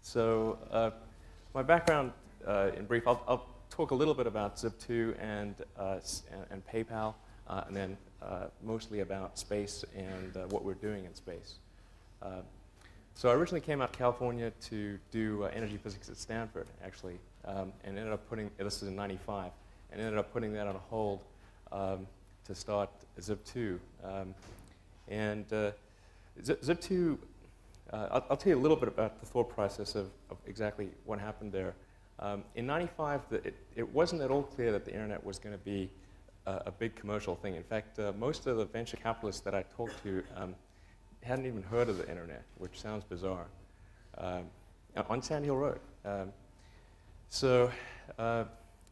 So my background, in brief, I'll talk a little bit about Zip2 and PayPal, and then mostly about space and what we're doing in space. So I originally came out to California to do energy physics at Stanford, actually, and ended up putting, this is in '95, and ended up putting that on hold to start Zip2. Zip2, I'll tell you a little bit about the thought process of exactly what happened there. In '95, it wasn't at all clear that the internet was going to be a big commercial thing. In fact, most of the venture capitalists that I talked to hadn't even heard of the internet, which sounds bizarre, on Sand Hill Road.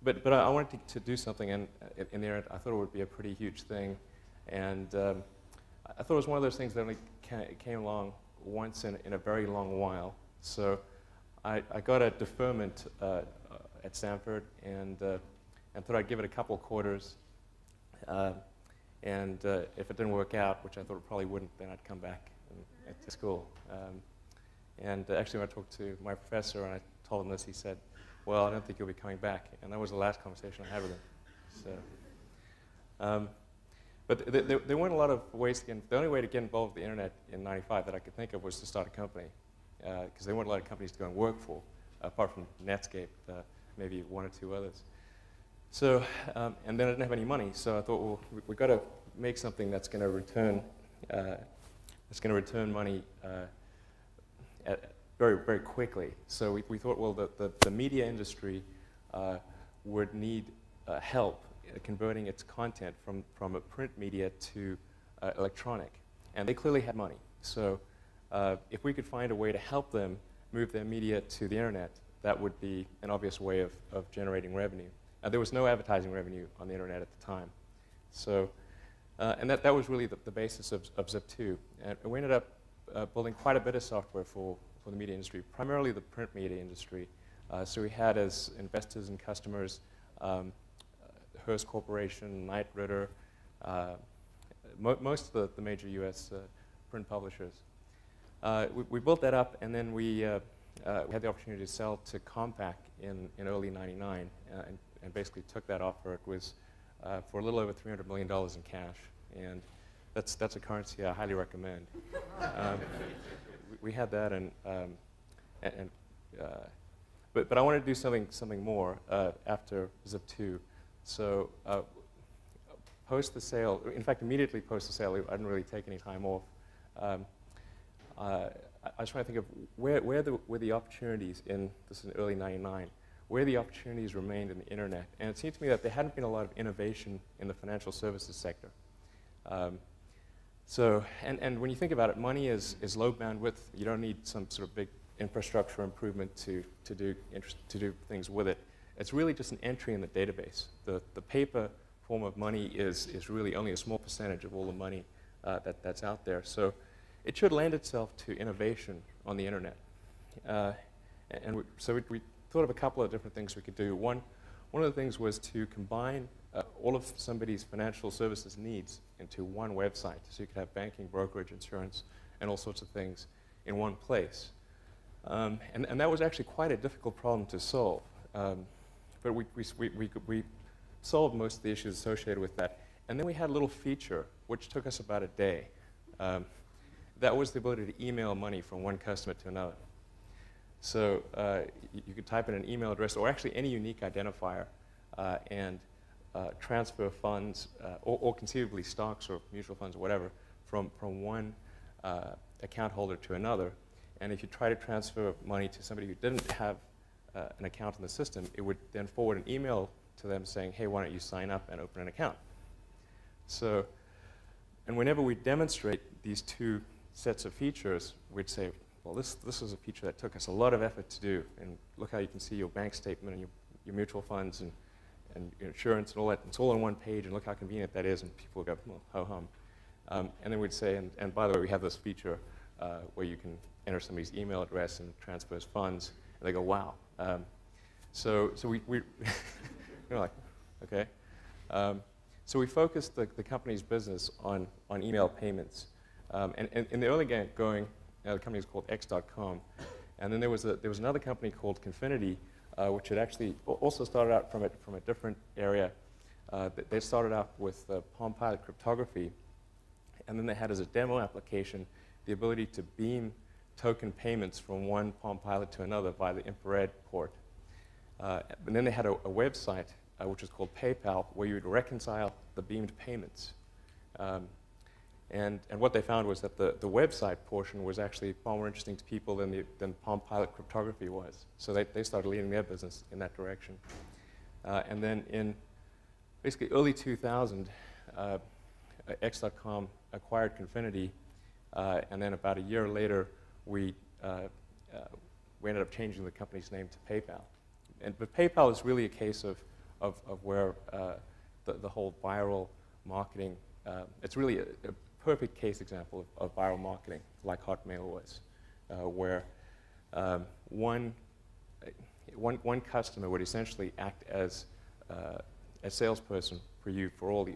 But I wanted to do something in the internet. I thought it would be a pretty huge thing, and I thought it was one of those things that only came along once in a very long while. So I got a deferment at Stanford, and thought I'd give it a couple of quarters. If it didn't work out, which I thought it probably wouldn't, then I'd come back to school. Actually, when I talked to my professor and I told him this, he said, "Well, I don't think you'll be coming back." And that was the last conversation I had with him. So, but there weren't a lot of ways to get. The only way to get involved with the internet in '95 that I could think of was to start a company, because there weren't a lot of companies to go and work for, apart from Netscape, maybe one or two others. So, and then I didn't have any money, so I thought, well, we've got to make something that's going to return money very, very quickly. So we thought, well, the media industry would need help converting its content from a print media to electronic, and they clearly had money. So if we could find a way to help them move their media to the internet, that would be an obvious way of generating revenue. There was no advertising revenue on the internet at the time. So, and that was really the basis of Zip2. And we ended up building quite a bit of software for the media industry, primarily the print media industry. So we had as investors and customers Hearst Corporation, Knight Ridder, most of the major US print publishers. We built that up, and then we had the opportunity to sell to Compaq in early '99, and basically took that offer. It was for a little over $300 million in cash, and that's a currency I highly recommend. We had that, but I wanted to do something more after Zip2. So post the sale, in fact, immediately post the sale, I didn't really take any time off. I was trying to think of where were the opportunities this is in early '99, where the opportunities remained in the internet. And it seemed to me that there hadn't been a lot of innovation in the financial services sector. And when you think about it, money is low bandwidth. You don't need some sort of big infrastructure improvement to do things with it. It's really just an entry in the database. The paper form of money is really only a small percentage of all the money that's out there. So it should lend itself to innovation on the internet. So we thought of a couple of different things we could do. One of the things was to combine all of somebody's financial services needs into one website. So you could have banking, brokerage, insurance, and all sorts of things in one place. And that was actually quite a difficult problem to solve. But we solved most of the issues associated with that. And then we had a little feature which took us about a day. That was the ability to email money from one customer to another. So you could type in an email address, or actually any unique identifier, and transfer funds, or conceivably stocks or mutual funds or whatever, from one account holder to another. And if you try to transfer money to somebody who didn't have an account in the system, it would then forward an email to them saying, "Hey, why don't you sign up and open an account?" So, and whenever we demonstrate these two sets of features, we'd say, well, this is a feature that took us a lot of effort to do, and look how you can see your bank statement and your mutual funds and your insurance and all that. It's all on one page, and look how convenient that is. And people would go, well, ho-hum. And then we'd say, and by the way, we have this feature where you can enter somebody's email address and transfers funds. And they go, wow. So we we're like, okay. So we focused the company's business on email payments. And in the early going, the company was called X.com. And then there was another company called Confinity, which had actually also started out from a different area. They started out with Palm Pilot cryptography, and then they had as a demo application the ability to beam token payments from one Palm Pilot to another via the infrared port. And then they had a website, which was called PayPal, where you would reconcile the beamed payments. And what they found was that the website portion was actually far more interesting to people than Palm Pilot cryptography was. So they started leading their business in that direction. And then in basically early 2000, X.com acquired Confinity, and then about a year later, we ended up changing the company's name to PayPal. But PayPal is really a case of where the whole viral marketing, it's really a perfect case example of viral marketing, like Hotmail was, where one customer would essentially act as a salesperson for you for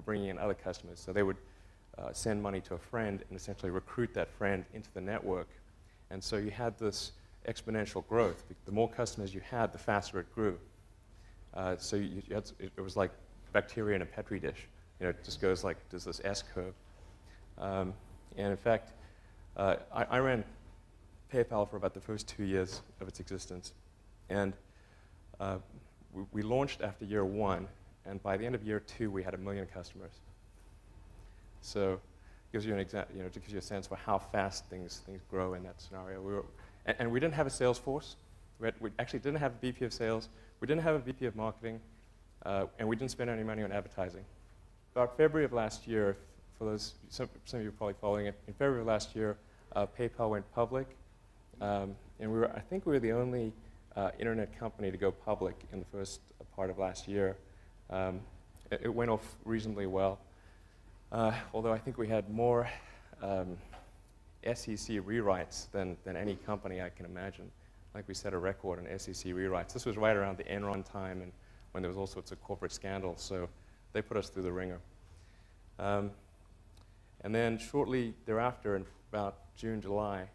bringing in other customers. So they would send money to a friend and essentially recruit that friend into the network. And so you had this exponential growth. The more customers you had, the faster it grew. So it was like bacteria in a petri dish. You know, it just goes like, there's this S curve. And in fact, I ran PayPal for about the first 2 years of its existence. And we launched after year 1, and by the end of year 2, we had 1 million customers. So it gives you it gives you a sense for how fast things grow in that scenario. And we didn't have a sales force. We actually didn't have a VP of sales. We didn't have a VP of marketing. And we didn't spend any money on advertising. About February of last year, for those, some of you are probably following it, in February of last year, PayPal went public. And I think we were the only internet company to go public in the first part of last year. It went off reasonably well. Although I think we had more SEC rewrites than any company I can imagine. Like we set a record on SEC rewrites. This was right around the Enron time and when there was all sorts of corporate scandals, so they put us through the ringer. And then shortly thereafter, in about June, July,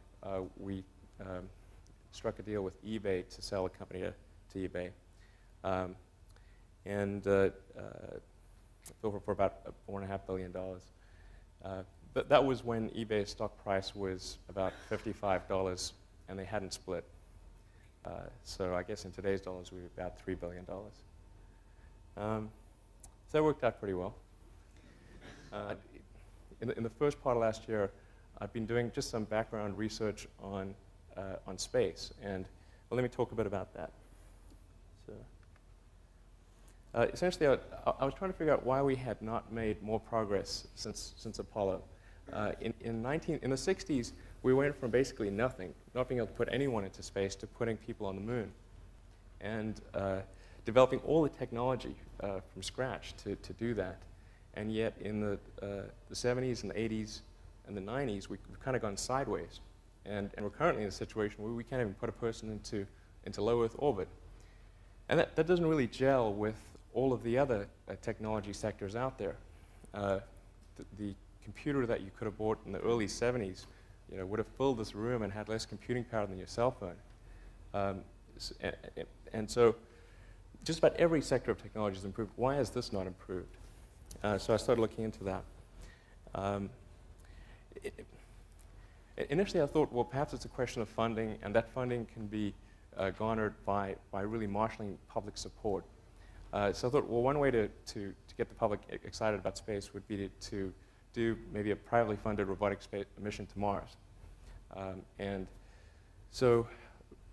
we struck a deal with eBay to sell a company to eBay. For about $4.5 billion. But that was when eBay's stock price was about $55, and they hadn't split. So I guess in today's dollars, we're about $3 billion. So that worked out pretty well. In the first part of last year, I've been doing just some background research on space, and well, let me talk a bit about that. So, essentially, I was trying to figure out why we had not made more progress since Apollo. In the 60s, we went from basically nothing, not being able to put anyone into space, to putting people on the moon, and developing all the technology from scratch to do that. And yet, in the 70s and the 80s and the 90s, we've kind of gone sideways, and we're currently in a situation where we can't even put a person into low Earth orbit. And that doesn't really gel with all of the other technology sectors out there. The computer that you could have bought in the early 70s, would have filled this room and had less computing power than your cell phone. And so just about every sector of technology has improved. Why has this not improved? So I started looking into that. Initially I thought, well, perhaps it's a question of funding, and that funding can be garnered by really marshalling public support. So I thought, well, one way to get the public excited about space would be to do maybe a privately funded robotic space mission to Mars. And so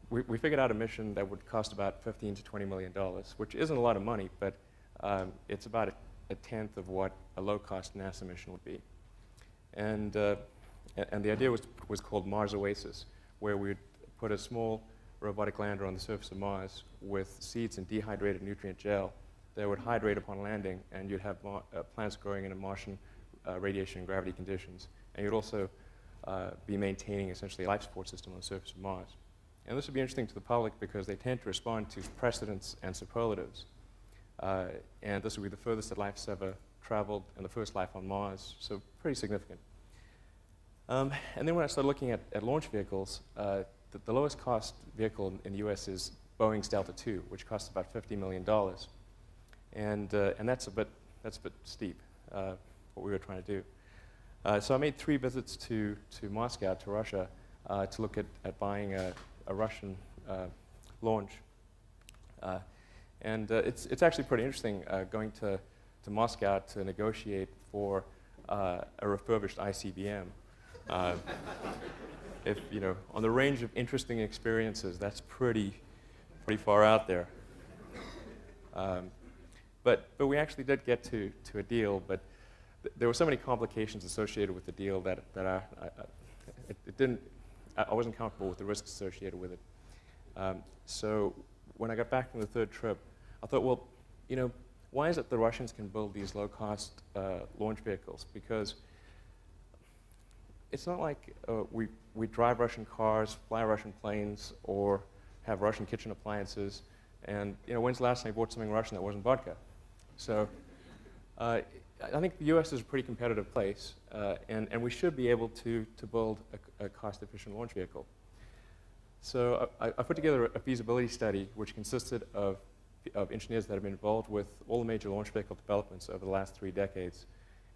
we figured out a mission that would cost about $15 to $20 million, which isn't a lot of money, but it's about a tenth of what a low-cost NASA mission would be. And the idea was called Mars Oasis, where we'd put a small robotic lander on the surface of Mars with seeds in dehydrated nutrient gel that would hydrate upon landing, and you'd have plants growing in a Martian radiation and gravity conditions. And you'd also be maintaining essentially a life support system on the surface of Mars. And this would be interesting to the public because they tend to respond to precedents and superlatives. And this would be the furthest that life's ever traveled and the first life on Mars, so pretty significant. And then when I started looking at launch vehicles, the lowest cost vehicle in the US is Boeing's Delta II, which costs about $50 million. And that's a bit steep, what we were trying to do. So I made 3 visits to Moscow, to Russia, to look at buying a Russian launch. It's actually pretty interesting going to Moscow to negotiate for a refurbished ICBM. If on the range of interesting experiences, that's pretty far out there. But we actually did get to a deal, but there were so many complications associated with the deal that I wasn't comfortable with the risks associated with it. So when I got back from the 3rd trip, I thought, well, why is it the Russians can build these low-cost launch vehicles? Because it's not like we drive Russian cars, fly Russian planes, or have Russian kitchen appliances. And when's the last time you bought something Russian that wasn't vodka? So I think the US is a pretty competitive place, and we should be able to build a cost-efficient launch vehicle. So I put together a feasibility study which consisted of engineers that have been involved with all the major launch vehicle developments over the last 3 decades.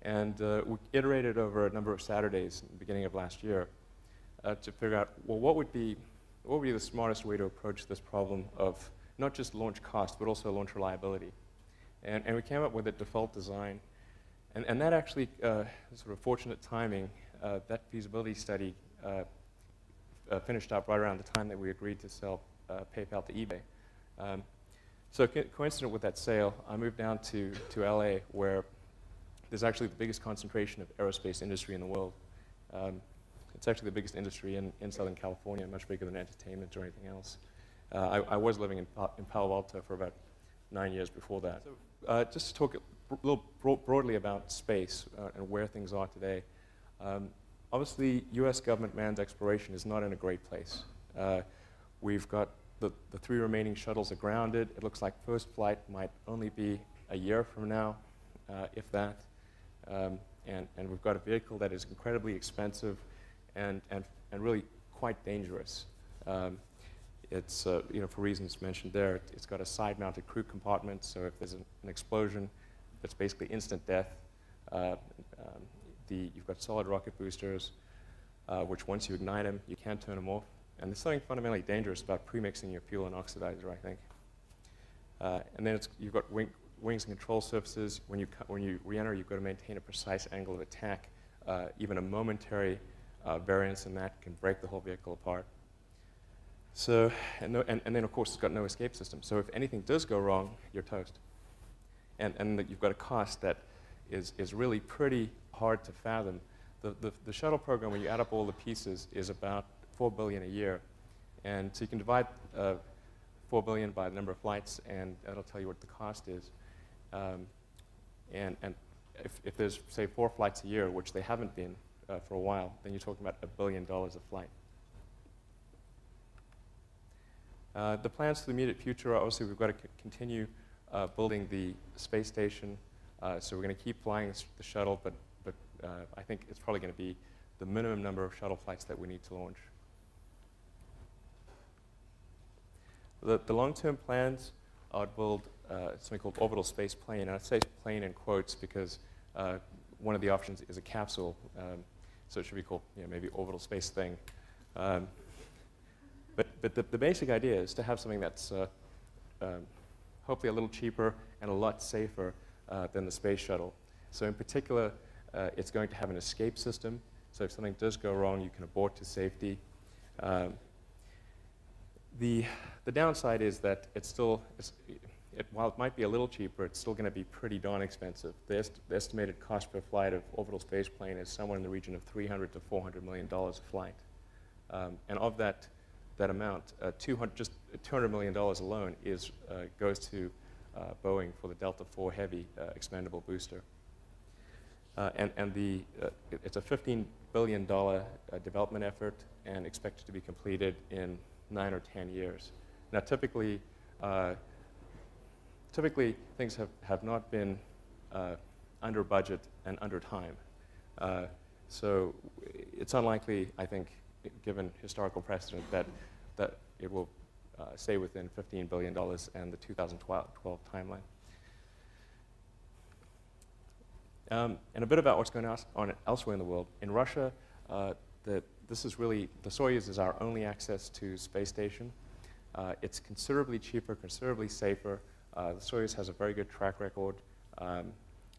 And we iterated over a number of Saturdays in the beginning of last year to figure out, well, what would be the smartest way to approach this problem of not just launch cost, but also launch reliability. And we came up with a default design. And that actually, sort of fortunate timing, that feasibility study finished up right around the time that we agreed to sell PayPal to eBay. So coincident with that sale, I moved down to LA, where there's actually the biggest concentration of aerospace industry in the world. It's actually the biggest industry in Southern California, much bigger than entertainment or anything else. I was living in Palo Alto for about 9 years before that. So, just to talk a little broadly about space and where things are today. Obviously, US government manned exploration is not in a great place. We've got the 3 remaining shuttles are grounded. It looks like first flight might only be a year from now, if that. And we've got a vehicle that is incredibly expensive and really quite dangerous. It's, for reasons mentioned there, it's got a side-mounted crew compartment, so if there's an explosion, that's basically instant death. You've got solid rocket boosters, which once you ignite them, you can't turn them off. And there's something fundamentally dangerous about premixing your fuel and oxidizer, I think. And then you've got wings and control surfaces. When you re-enter, you've got to maintain a precise angle of attack. Even a momentary variance in that can break the whole vehicle apart. So, and then of course it's got no escape system. So if anything does go wrong, you're toast. And you've got a cost that is really pretty hard to fathom. The shuttle program, when you add up all the pieces, is about $4 billion a year. And so you can divide $4 billion by the number of flights, and that'll tell you what the cost is. And if there's, say, 4 flights a year, which they haven't been for a while, then you're talking about $1 billion a flight. The plans for the immediate future are obviously we've got to continue building the space station. So we're going to keep flying the shuttle, but I think it's probably going to be the minimum number of shuttle flights that we need to launch. The long-term plans are to build something called orbital space plane. And I say plane in quotes because one of the options is a capsule. So it should be called maybe orbital space thing. But the basic idea is to have something that's hopefully a little cheaper and a lot safer than the space shuttle. So in particular, it's going to have an escape system. So if something does go wrong, you can abort to safety. The downside is that while it might be a little cheaper, it's still going to be pretty darn expensive. The estimated cost per flight of orbital space plane is somewhere in the region of $300 to $400 million a flight. And of that amount, just $200 million alone goes to Boeing for the Delta IV Heavy expendable booster. It's a $15 billion development effort and expected to be completed in 9 or 10 years. Now, typically things have not been under budget and under time. So it's unlikely, I think, given historical precedent, that it will stay within $15 billion and the 2012 timeline. And a bit about what's going on elsewhere in the world. In Russia, the Soyuz is our only access to space station. It's considerably cheaper, considerably safer. The Soyuz has a very good track record.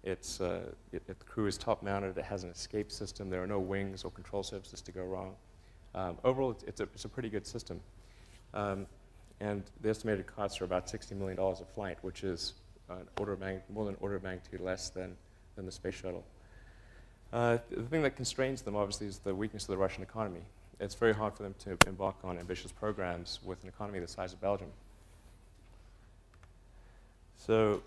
The crew is top-mounted. It has an escape system. There are no wings or control surfaces to go wrong. Overall, it's a pretty good system. And the estimated costs are about $60 million a flight, which is more than an order of magnitude less than the space shuttle. The thing that constrains them, obviously, is the weakness of the Russian economy. It's very hard for them to embark on ambitious programs with an economy the size of Belgium. So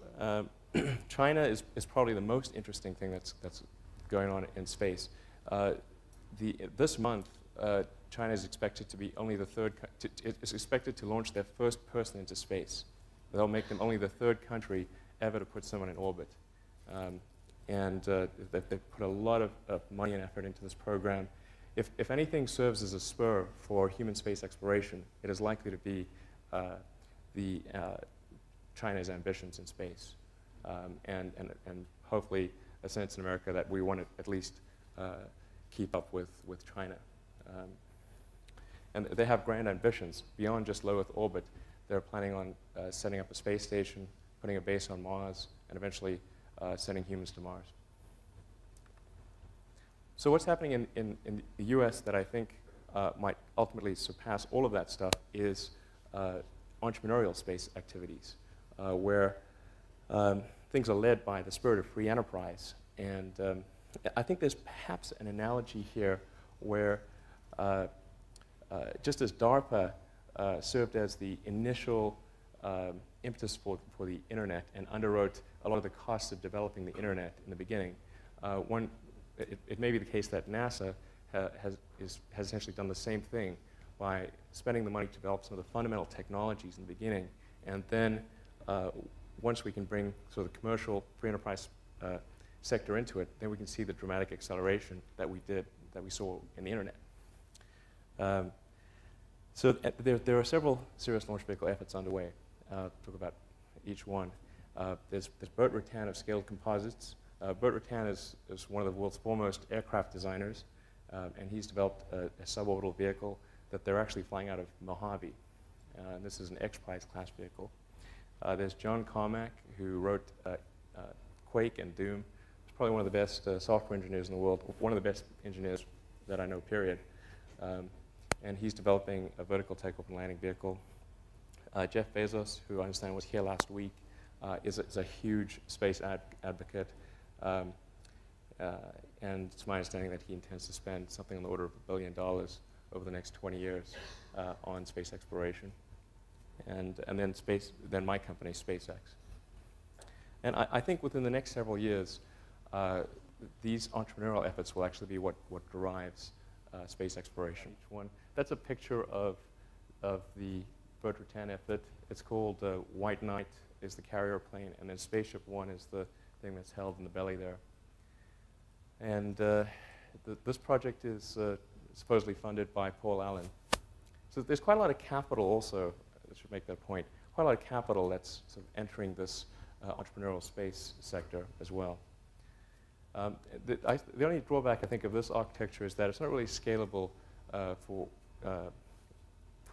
China is probably the most interesting thing that's going on in space. This month, China is expected to be only the third. It's expected to launch their first person into space. They'll make them only the third country ever to put someone in orbit. They've put a lot of money and effort into this program. If anything serves as a spur for human space exploration, it is likely to be China's ambitions in space, and hopefully a sense in America that we want to at least keep up with China. And they have grand ambitions beyond just low Earth orbit. They're planning on setting up a space station, putting a base on Mars, and eventually sending humans to Mars. So what's happening in the US that I think might ultimately surpass all of that stuff is entrepreneurial space activities, where things are led by the spirit of free enterprise. And I think there's perhaps an analogy here where just as DARPA served as the initial impetus for the internet and underwrote a lot of the costs of developing the internet in the beginning, it may be the case that NASA has essentially done the same thing by spending the money to develop some of the fundamental technologies in the beginning, and then once we can bring sort of the commercial free enterprise sector into it, then we can see the dramatic acceleration that we saw in the internet. So there are several serious launch vehicle efforts underway. Talk about each one. There's Burt Rutan of Scaled Composites. Burt Rutan is one of the world's foremost aircraft designers, and he's developed a suborbital vehicle that they're actually flying out of Mojave. This is an X-Prize class vehicle. There's John Carmack, who wrote Quake and Doom. He's probably one of the best software engineers in the world, one of the best engineers that I know, period. And he's developing a vertical takeoff and landing vehicle. Jeff Bezos, who I understand was here last week, is a huge space advocate. And it's my understanding that he intends to spend something on the order of $1 billion over the next 20 years on space exploration. And then my company, SpaceX. And I think within the next several years, these entrepreneurial efforts will actually be what drives space exploration. That's a picture of the Burt Rutan effort. It's called White Knight is the carrier plane, and then Spaceship One is the thing that's held in the belly there. And this project is supposedly funded by Paul Allen. So there's quite a lot of capital also, I should make that point, quite a lot of capital that's sort of entering this entrepreneurial space sector as well. The only drawback, I think, of this architecture is that it's not really scalable for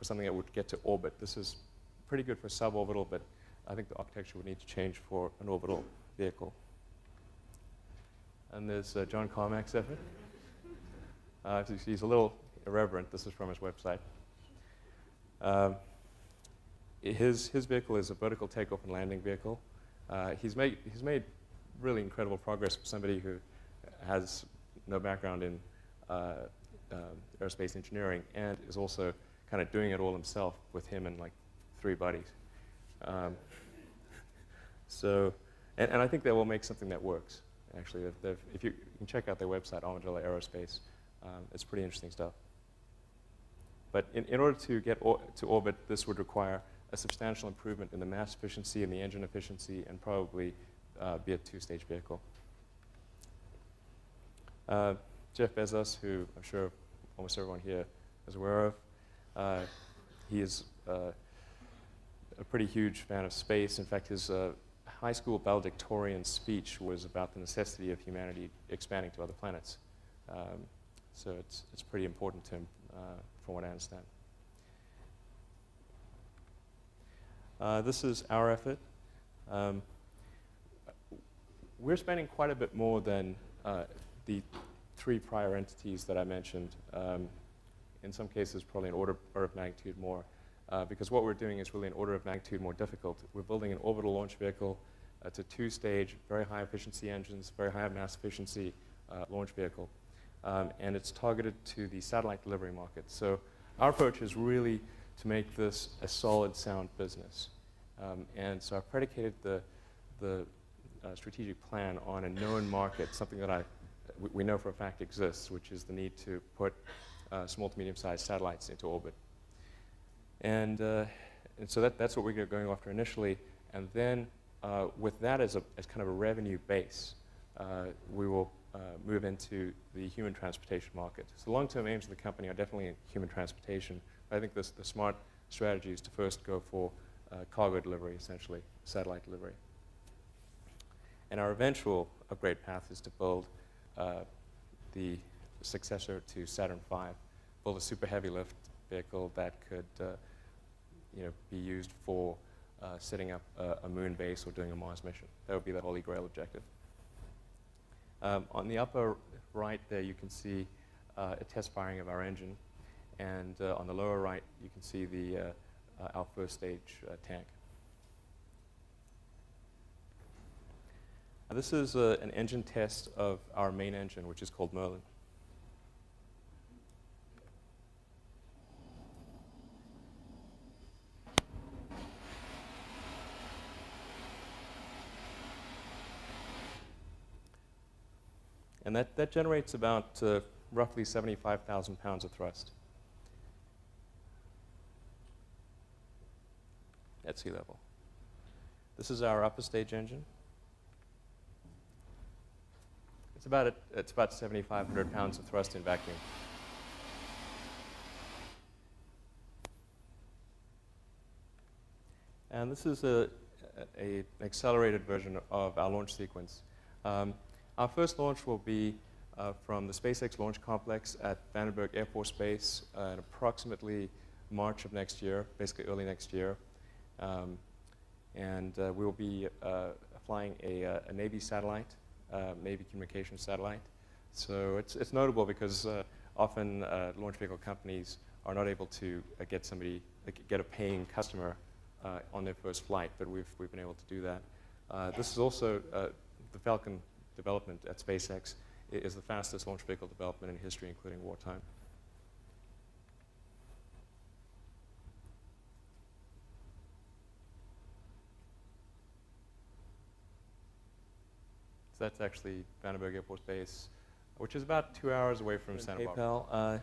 something that would get to orbit. This is pretty good for suborbital, but I think the architecture would need to change for an orbital vehicle. And there's John Carmack's effort. He's a little irreverent. This is from his website. His vehicle is a vertical takeoff and landing vehicle. He's made really incredible progress for somebody who has no background in aerospace engineering and is also kind of doing it all himself with him and like 3 buddies. And I think they will make something that works. Actually, if you can check out their website, Armadillo Aerospace, it's pretty interesting stuff. But in order to get to orbit, this would require a substantial improvement in the mass efficiency and the engine efficiency, and probably be a 2-stage vehicle. Jeff Bezos, who I'm sure almost everyone here is aware of. He is a pretty huge fan of space. In fact, his high school valedictorian speech was about the necessity of humanity expanding to other planets. So it's pretty important to him, from what I understand. This is our effort. We're spending quite a bit more than the 3 prior entities that I mentioned. In some cases, probably an order of magnitude more, because what we're doing is really an order of magnitude more difficult. We're building an orbital launch vehicle. It's a 2-stage, very high efficiency engines, very high mass efficiency launch vehicle. And it's targeted to the satellite delivery market. So our approach is really to make this a solid, sound business. And so I've predicated the strategic plan on a known market, something that we know for a fact exists, which is the need to put small to medium-sized satellites into orbit. And so that's what we're going after initially. And then with that as kind of a revenue base, we will move into the human transportation market. So the long-term aims of the company are definitely in human transportation. But I think the smart strategy is to first go for cargo delivery, essentially, satellite delivery. And our eventual upgrade path is to build the successor to Saturn V, build a super heavy lift vehicle that could be used for setting up a moon base or doing a Mars mission. That would be the holy grail objective. On the upper right there, you can see a test firing of our engine. And on the lower right, you can see our first stage tank. This is an engine test of our main engine, which is called Merlin. And that generates about roughly 75,000 pounds of thrust at sea level. This is our upper stage engine. It's about 7,500 pounds of thrust in vacuum. And this is an accelerated version of our launch sequence. Our first launch will be from the SpaceX launch complex at Vandenberg Air Force Base in approximately March of next year, basically early next year. And we will be flying a Navy satellite, Navy communications satellite. So it's notable because often launch vehicle companies are not able to get a paying customer on their first flight, but we've been able to do that. This is also the Falcon development at SpaceX is the fastest launch vehicle development in history, including wartime. So that's actually Vandenberg Air Force Base, which is about 2 hours away from Santa Barbara.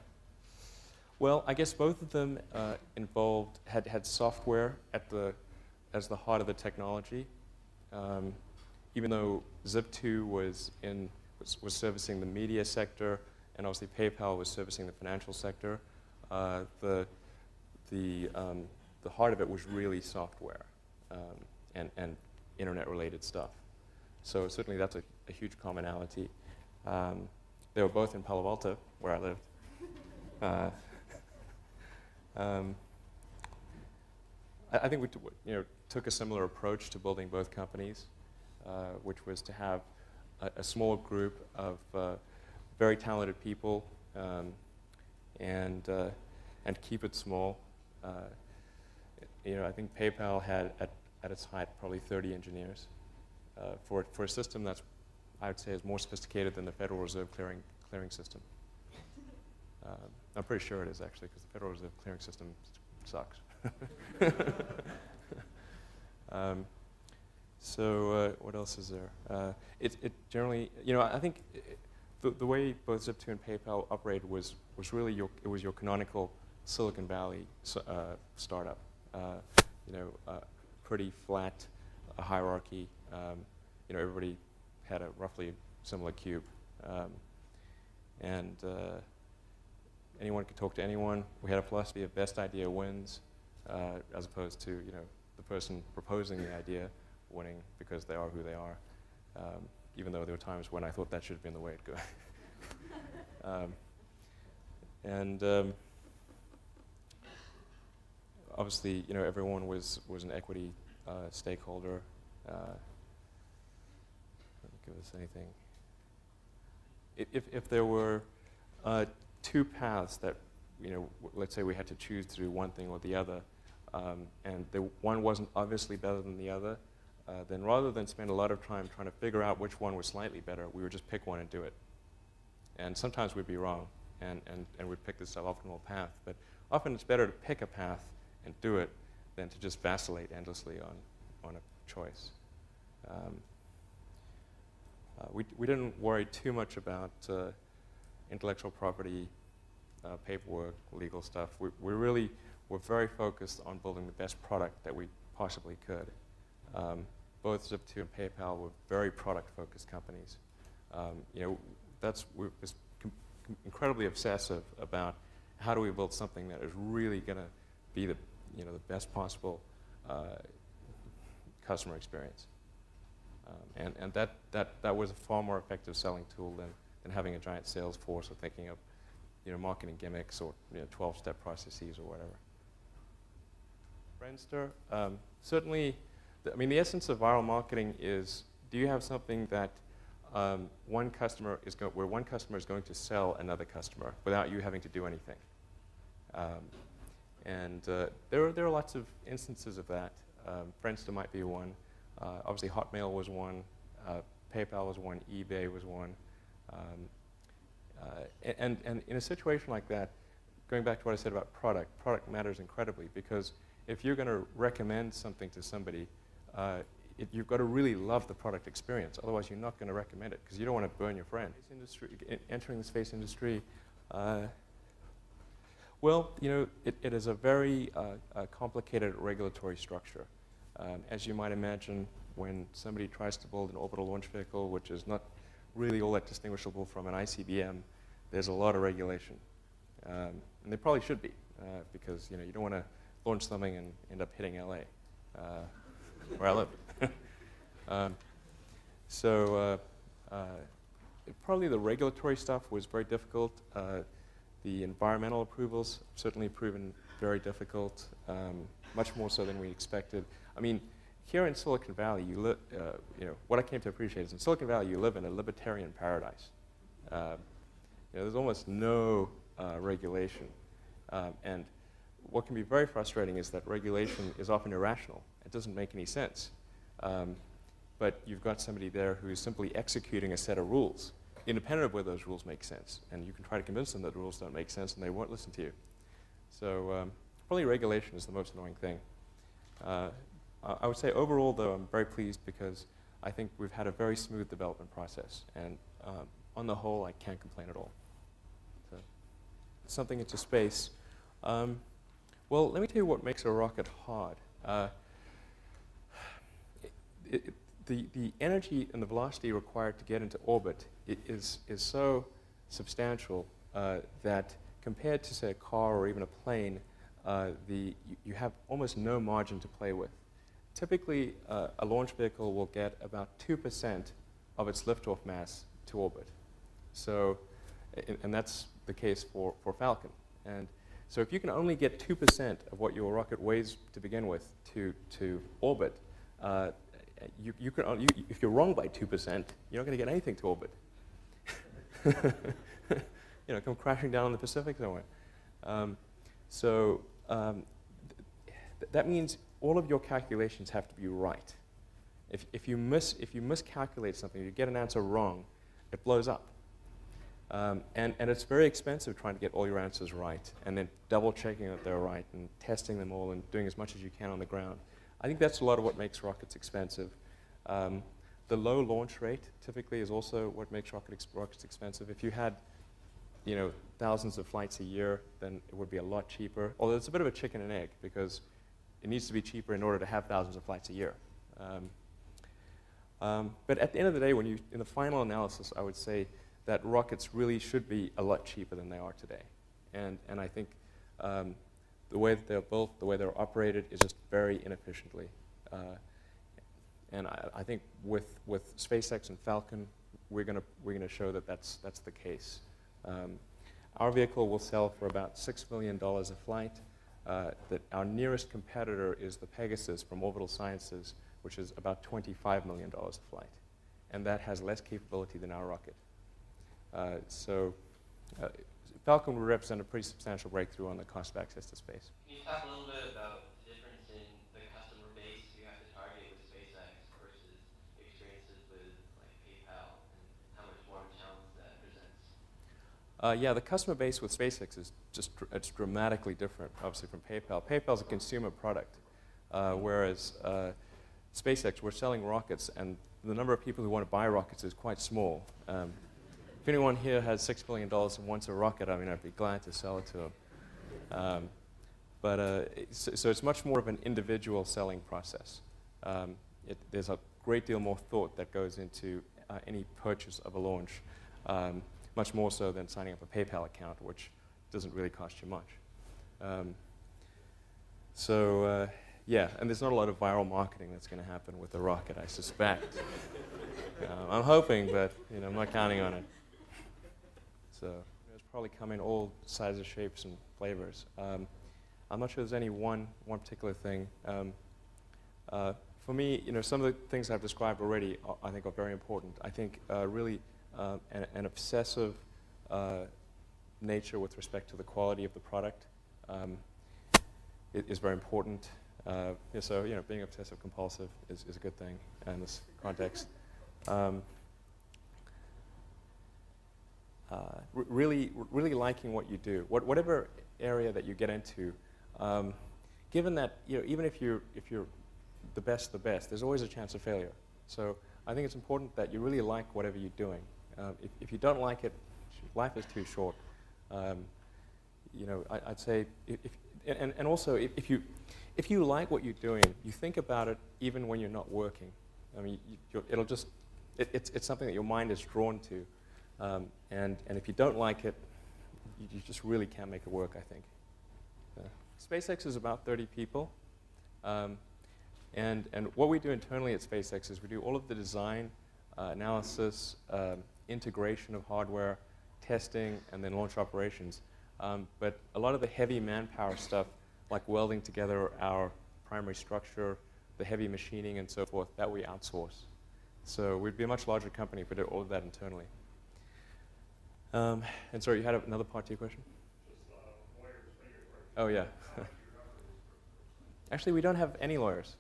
Well, I guess both of them had software as the heart of the technology. Even though Zip2 was servicing the media sector, and obviously PayPal was servicing the financial sector, the heart of it was really software and internet-related stuff. So certainly that's a huge commonality. They were both in Palo Alto, where I lived. I think we took a similar approach to building both companies, which was to have a small group of very talented people and keep it small. I think PayPal had at its height probably 30 engineers for a system that's, I would say, is more sophisticated than the Federal Reserve clearing system. I'm pretty sure it is, actually, because the Federal Reserve clearing system sucks. So what else is there? It generally, I think the way both Zip2 and PayPal operated was really your canonical Silicon Valley startup. Pretty flat hierarchy. Everybody had a roughly similar cube, and anyone could talk to anyone. We had a philosophy of best idea wins, as opposed to the person proposing the idea winning because they are who they are. Even though there were times when I thought that should have been the way it goes. Obviously, everyone was an equity stakeholder. Give us anything. If there were two paths that, let's say we had to choose to do one thing or the other, and one wasn't obviously better than the other, then rather than spend a lot of time trying to figure out which one was slightly better, we would just pick one and do it. And sometimes we'd be wrong, and we'd pick the suboptimal path. But often it's better to pick a path and do it than to just vacillate endlessly on a choice. We didn't worry too much about intellectual property, paperwork, legal stuff. We really were very focused on building the best product that we possibly could. Both Zip2 and PayPal were very product-focused companies. We're just incredibly obsessive about how do we build something that is really going to be the best possible customer experience. And that was a far more effective selling tool than having a giant sales force or thinking of marketing gimmicks or 12-step processes or whatever. Friendster, certainly, the essence of viral marketing is, do you have something that one customer is going to sell another customer without you having to do anything? There are lots of instances of that. Friendster might be one. Obviously, Hotmail was one. PayPal was one. eBay was one. And in a situation like that, going back to what I said about product matters incredibly, because if you're going to recommend something to somebody, you've got to really love the product experience. Otherwise, you're not going to recommend it, because you don't want to burn your friend. Entering the space industry, well, it is a very complicated regulatory structure. As you might imagine, when somebody tries to build an orbital launch vehicle, which is not really all that distinguishable from an ICBM, there's a lot of regulation. And there probably should be, because you don't want to launch something and end up hitting LA, where I live. Probably the regulatory stuff was very difficult. The environmental approvals certainly proven very difficult, much more so than we expected. Here in Silicon Valley, what I came to appreciate is in Silicon Valley, you live in a libertarian paradise. There's almost no regulation. And what can be very frustrating is that regulation is often irrational. It doesn't make any sense. But you've got somebody there who's simply executing a set of rules, independent of whether those rules make sense. And you can try to convince them that the rules don't make sense, and they won't listen to you. So probably regulation is the most annoying thing. I would say overall, though, I'm very pleased because I think we've had a very smooth development process. And on the whole, I can't complain at all. So, something into space. Well, let me tell you what makes a rocket hard. The energy and the velocity required to get into orbit is so substantial that compared to, say, a car or even a plane, you have almost no margin to play with. Typically, a launch vehicle will get about 2% of its liftoff mass to orbit. So, and that's the case for Falcon. And so if you can only get 2% of what your rocket weighs to begin with to orbit, if you're wrong by 2%, you're not going to get anything to orbit. Come crashing down in the Pacific somewhere. That means all of your calculations have to be right. If you miscalculate something, you get an answer wrong, it blows up. And it's very expensive trying to get all your answers right, and then double checking that they're right, and testing them all, and doing as much as you can on the ground. I think that's a lot of what makes rockets expensive. The low launch rate typically is also what makes rockets expensive. If you had, thousands of flights a year, then it would be a lot cheaper. Although it's a bit of a chicken and egg, because it needs to be cheaper in order to have thousands of flights a year. But at the end of the day, in the final analysis, I would say that rockets really should be a lot cheaper than they are today. And I think the way that they're built, the way they're operated, is just very inefficiently. And I think with SpaceX and Falcon, we're gonna show that that's the case. Our vehicle will sell for about $6 million a flight. That our nearest competitor is the Pegasus from Orbital Sciences, which is about $25 million a flight, and that has less capability than our rocket. Falcon will represent a pretty substantial breakthrough on the cost of access to space. Can you talk a little bit about the difference in the customer base you have to target with SpaceX versus experiences with like PayPal, and how much more of a challenge that presents? Yeah, the customer base with SpaceX is just it's dramatically different, obviously, from PayPal. PayPal's a consumer product, whereas SpaceX, we're selling rockets, and the number of people who want to buy rockets is quite small. If anyone here has $6 billion and wants a rocket, I mean, I'd be glad to sell it to them. So it's much more of an individual selling process. There's a great deal more thought that goes into any purchase of a launch, much more so than signing up a PayPal account, which doesn't really cost you much. Yeah, and there's not a lot of viral marketing that's going to happen with the rocket, I suspect. I'm hoping, but I'm not counting on it. So it's probably come in all sizes, shapes, and flavors. I'm not sure there's any one particular thing. For me, some of the things I've described already, I think, are very important. I think really an obsessive nature with respect to the quality of the product is very important. So being obsessive compulsive is a good thing in this context. Really liking what you do, whatever area that you get into. Given that even if you're the best, there's always a chance of failure. So I think it's important that you really like whatever you're doing. If you don't like it, life is too short. I'd say and also if you like what you're doing, you think about it even when you're not working. I mean, it's something that your mind is drawn to. And if you don't like it, you just really can't make it work, I think. SpaceX is about 30 people. And what we do internally at SpaceX is we do all of the design, analysis, integration of hardware, testing, and then launch operations. But a lot of the heavy manpower stuff, like welding together our primary structure, the heavy machining, and so forth, that we outsource. So we'd be a much larger company if we did all of that internally. And sorry, you had another part to your question? Just lawyers, regulatory. Oh, yeah. Actually, we don't have any lawyers.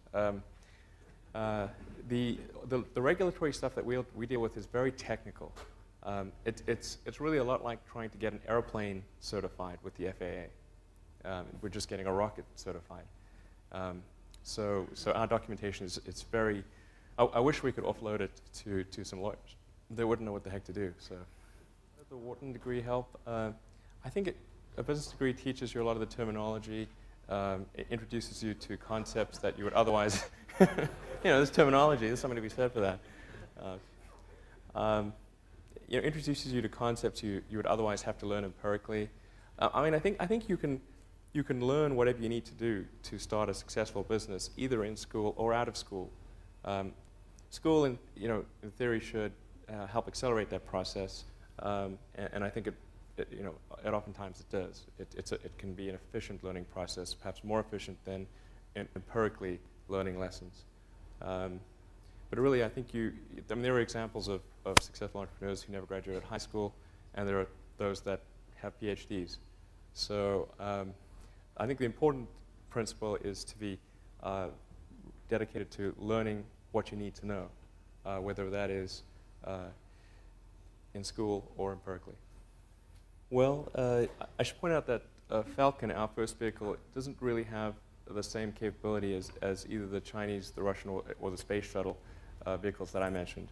The regulatory stuff that we deal with is very technical. It's really a lot like trying to get an airplane certified with the FAA. We're just getting a rocket certified. So our documentation it's very. I wish we could offload it to some lawyers. They wouldn't know what the heck to do. So, does the Wharton degree help? I think a business degree teaches you a lot of the terminology. It introduces you to concepts that you would otherwise, there's terminology. There's something to be said for that. Introduces you to concepts you would otherwise have to learn empirically. I think you can learn whatever you need to do to start a successful business, either in school or out of school. School, in theory, should help accelerate that process, and I think it oftentimes it does. It can be an efficient learning process, perhaps more efficient than empirically learning lessons. But really, I think there are examples of successful entrepreneurs who never graduated high school, and there are those that have PhDs. So I think the important principle is to be dedicated to learning what you need to know, whether that is in school or empirically. Well, I should point out that Falcon, our first vehicle, doesn't really have the same capability as either the Chinese, the Russian, or the space shuttle vehicles that I mentioned.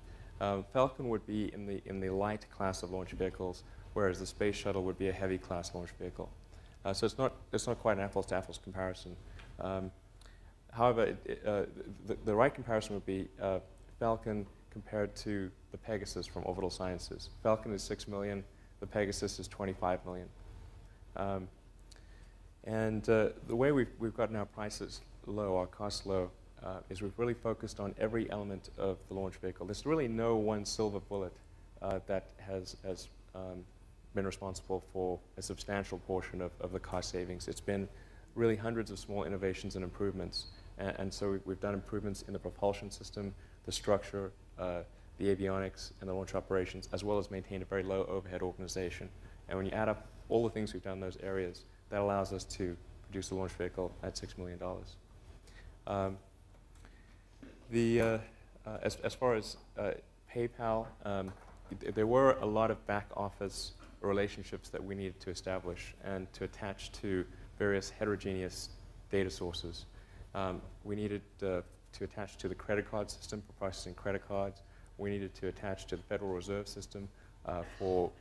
Falcon would be in the light class of launch vehicles, whereas the space shuttle would be a heavy class launch vehicle. So it's not quite an apples to apples comparison. However, the right comparison would be Falcon compared to the Pegasus from Orbital Sciences. Falcon is $6 million. The Pegasus is $25 million. The way we've gotten our prices low, our costs low, is we've really focused on every element of the launch vehicle. There's really no one silver bullet that has been responsible for a substantial portion of the cost savings. It's been really hundreds of small innovations and improvements. And so we've done improvements in the propulsion system, the structure, the avionics, and the launch operations, as well as maintain a very low overhead organization. And when you add up all the things we've done in those areas, that allows us to produce a launch vehicle at $6 million. As far as PayPal, there were a lot of back office relationships that we needed to establish and to attach to various heterogeneous data sources. We needed to attach to the credit card system for processing credit cards. We needed to attach to the Federal Reserve System for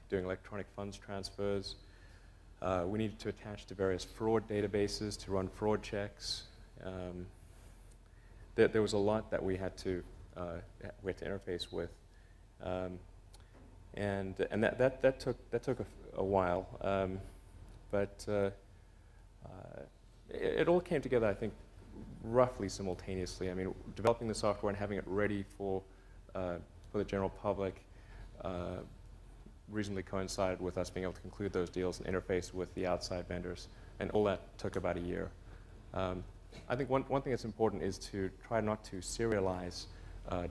doing electronic funds transfers. We needed to attach to various fraud databases to run fraud checks. There was a lot that we had to interface with, and that took a while, but it all came together, I think, roughly simultaneously. I mean, developing the software and having it ready for the general public reasonably coincided with us being able to conclude those deals and interface with the outside vendors, and all that took about a year. I think one thing that's important is to try not to serialize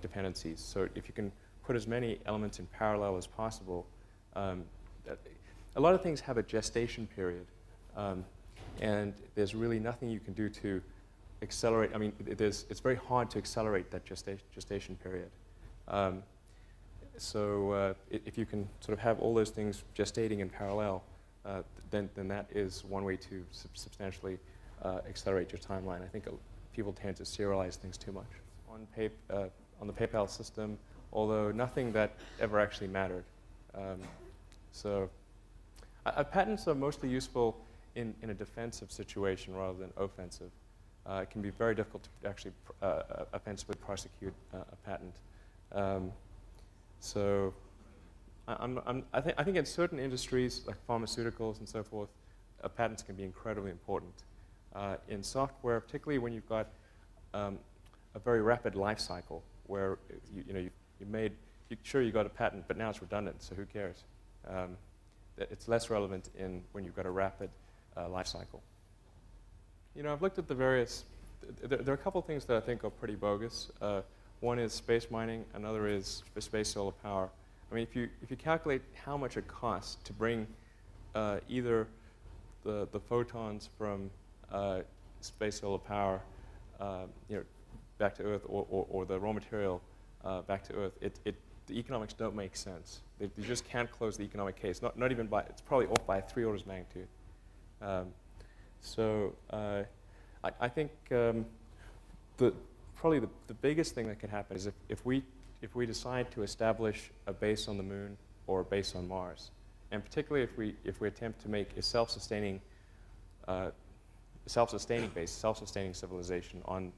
dependencies. So if you can put as many elements in parallel as possible, a lot of things have a gestation period, and there's really nothing you can do to accelerate. I mean, it's very hard to accelerate that gestation period. So if you can sort of have all those things gestating in parallel, then that is one way to substantially accelerate your timeline. I think people tend to serialize things too much. On the PayPal system, although nothing that ever actually mattered. So patents are mostly useful in a defensive situation rather than offensive. It can be very difficult to actually offensively prosecute a patent. So I think in certain industries, like pharmaceuticals and so forth, patents can be incredibly important. In software, particularly when you've got a very rapid life cycle, where you got a patent, but now it's redundant, so who cares? It's less relevant when you've got a rapid life cycle. I've looked at the various. There are a couple things that I think are pretty bogus. One is space mining. Another is space solar power. I mean, if you calculate how much it costs to bring either the photons from space solar power, back to Earth, or the raw material back to Earth, the economics don't make sense. You just can't close the economic case. Not even by. It's probably off by 3 orders of magnitude. I think probably the biggest thing that could happen is if we decide to establish a base on the Moon or a base on Mars, and particularly if we attempt to make a self-sustaining base, self-sustaining civilization on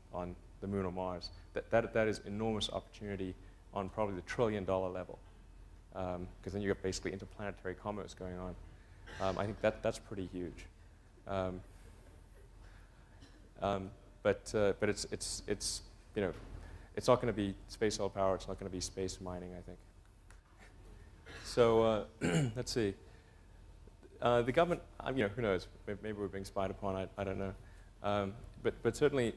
the Moon or Mars, that is enormous opportunity on probably the $1 trillion level, because then you have basically interplanetary commerce going on. I think that's pretty huge. But it's not going to be space solar power. It's not going to be space mining, I think. So let's see. The government, who knows? Maybe we're being spied upon. I don't know. But certainly,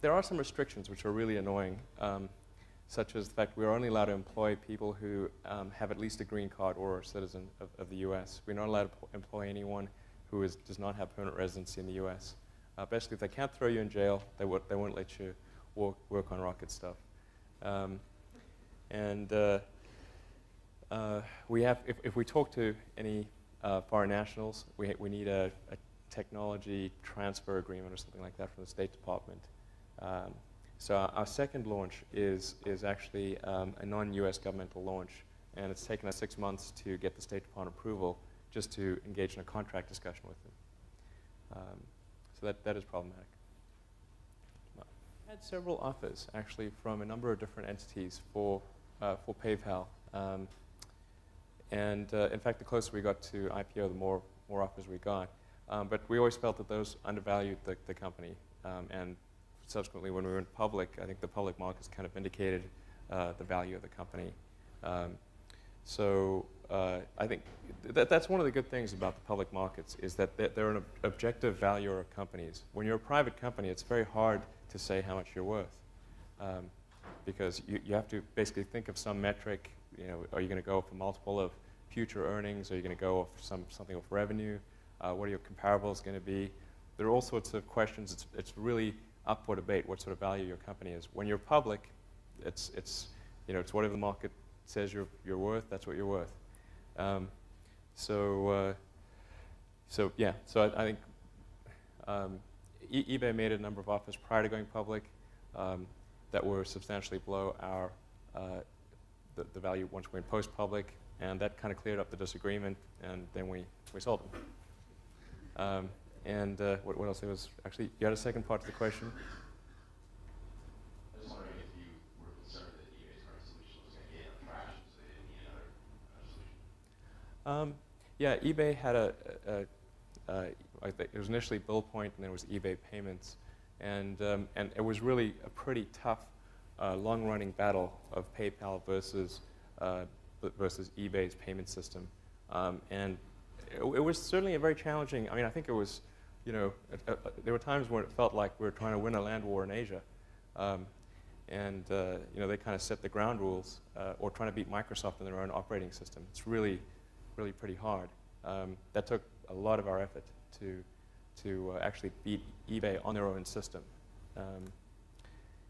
there are some restrictions which are really annoying, such as the fact we're only allowed to employ people who have at least a green card or are a citizen of the U.S. We're not allowed to employ anyone who does not have permanent residency in the U.S. Basically, if they can't throw you in jail, they won't let you work on rocket stuff. If we talk to any foreign nationals, we need a technology transfer agreement or something like that from the State Department. So our second launch is actually a non-U.S. governmental launch, and it's taken us 6 months to get the State Department approval just to engage in a contract discussion with them. So that is problematic. I had several offers, actually, from a number of different entities for PayPal. And in fact, the closer we got to IPO, the more offers we got. But we always felt that those undervalued the company. And subsequently, when we went public, I think the public markets kind of indicated the value of the company. So I think that's one of the good things about the public markets is that they're an objective valuer of companies. When you're a private company, it's very hard to say how much you're worth because you have to basically think of some metric. You know, are you going to go off a multiple of future earnings? Are you going to go off something off revenue? What are your comparables going to be? There are all sorts of questions. It's really up for debate what sort of value your company is. When you're public, it's whatever the market says you're worth. That's what you're worth. So I think eBay made a number of offers prior to going public that were substantially below our the value once we went post-public, and that kind of cleared up the disagreement, and then we sold them. What else? There was actually, you had a second part to the question? I was wondering if you were concerned that eBay's current solution was going to gain traction, so they didn't need another solution. Yeah, eBay had it was initially BillPoint, and then it was eBay Payments, and it was really a pretty tough, long-running battle of PayPal versus eBay's payment system, and it was certainly a very challenging. I mean, I think it was, there were times when it felt like we were trying to win a land war in Asia, they kind of set the ground rules, or trying to beat Microsoft in their own operating system. It's really pretty hard. That took a lot of our effort to actually beat eBay on their own system.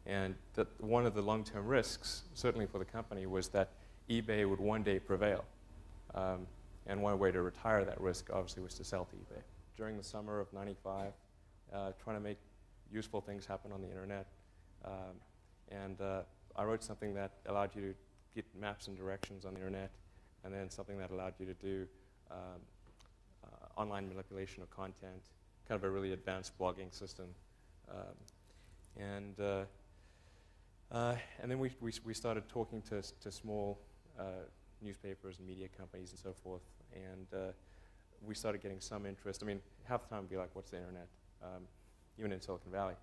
And that one of the long-term risks, certainly for the company, was that eBay would one day prevail. And one way to retire that risk, obviously, was to sell to eBay. During the summer of '95, trying to make useful things happen on the internet. I wrote something that allowed you to get maps and directions on the internet, and then something that allowed you to do online manipulation of content, kind of a really advanced blogging system. And then we started talking to small newspapers and media companies and so forth, and we started getting some interest. I mean, half the time we'd be like, what's the internet? Even in Silicon Valley.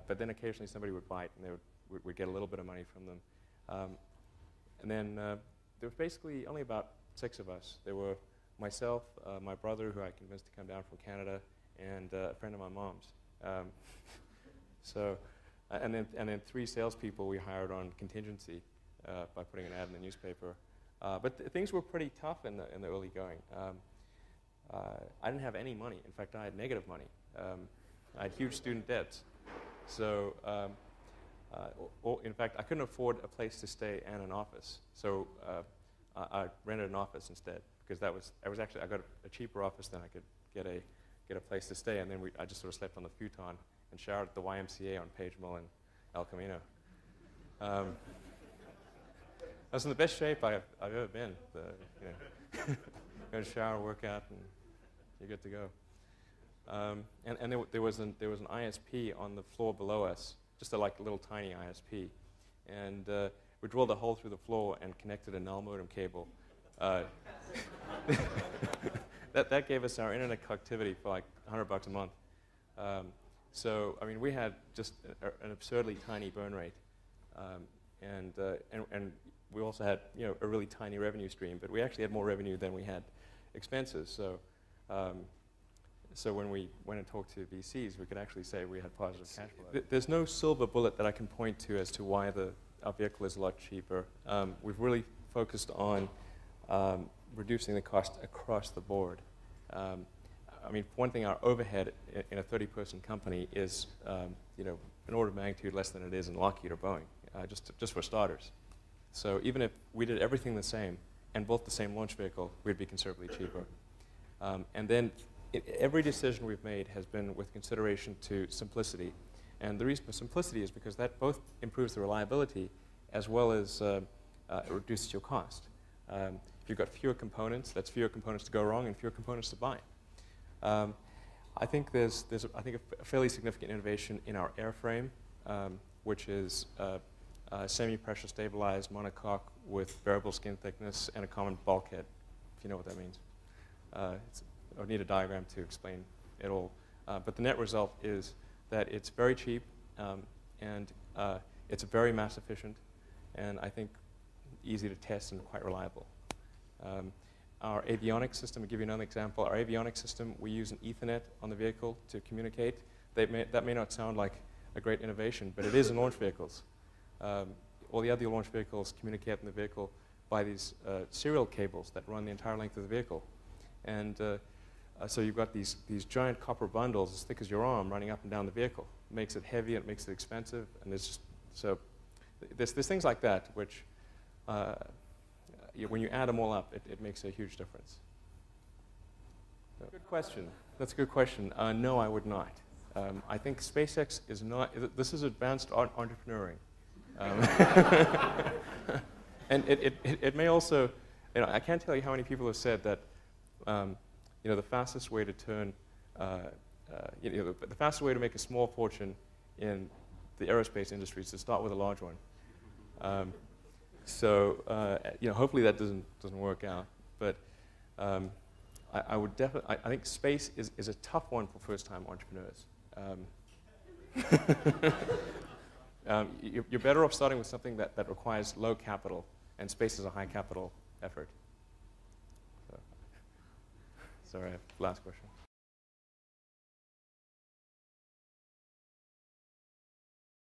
But then occasionally somebody would bite, and we'd get a little bit of money from them. And then there was basically only about 6 of us. There were myself, my brother, who I convinced to come down from Canada, and a friend of my mom's. And then 3 salespeople we hired on contingency by putting an ad in the newspaper. But things were pretty tough in the early going. I didn't have any money. In fact, I had negative money. I had huge student debts. So, in fact, I couldn't afford a place to stay and an office. So I rented an office instead, because I got a cheaper office than I could get a place to stay. And then I just sort of slept on the futon and showered at the YMCA on Page Mill in El Camino. I was in the best shape I've ever been. Go to shower, work out, and you're good to go. And there was an ISP on the floor below us, just a little tiny ISP, and we drilled a hole through the floor and connected a null modem cable. That gave us our internet connectivity for like $100 a month. So I mean, we had just an absurdly tiny burn rate, and we also had a really tiny revenue stream. But we actually had more revenue than we had expenses. So when we went and talked to VCs, we could actually say we had positive cash flow. There's no silver bullet that I can point to as to why our vehicle is a lot cheaper. We've really focused on reducing the cost across the board. I mean, for one thing, our overhead in a 30-person company is, an order of magnitude less than it is in Lockheed or Boeing, just for starters. So even if we did everything the same and built the same launch vehicle, we'd be considerably cheaper. And then every decision we've made has been with consideration to simplicity. And the reason for simplicity is because that both improves the reliability as well as reduces your cost. If you've got fewer components, that's fewer components to go wrong and fewer components to buy. I think there's a fairly significant innovation in our airframe, which is semi-pressure stabilized monocoque with variable skin thickness and a common bulkhead, if you know what that means. I would need a diagram to explain it all. But the net result is that it's very cheap, and it's very mass efficient, and I think easy to test and quite reliable. Our avionics system, I'll give you another example. Our avionics system, we use an Ethernet on the vehicle to communicate. That may not sound like a great innovation, but it is in launch vehicles. All the other launch vehicles communicate in the vehicle by these serial cables that run the entire length of the vehicle. And so you've got these giant copper bundles as thick as your arm running up and down the vehicle. It makes it heavy, it makes it expensive, and there's things like that which, when you add them all up, it makes a huge difference. So, good question. That's a good question. No, I would not. I think SpaceX is not. This is advanced entrepreneuring, and it may also. I can't tell you how many people have said that. The fastest way to turn, the fastest way to make a small fortune in the aerospace industry is to start with a large one. Hopefully that doesn't work out. But I would definitely. I think space is a tough one for first-time entrepreneurs. You're better off starting with something that requires low capital, and space is a high capital effort. Sorry, last question.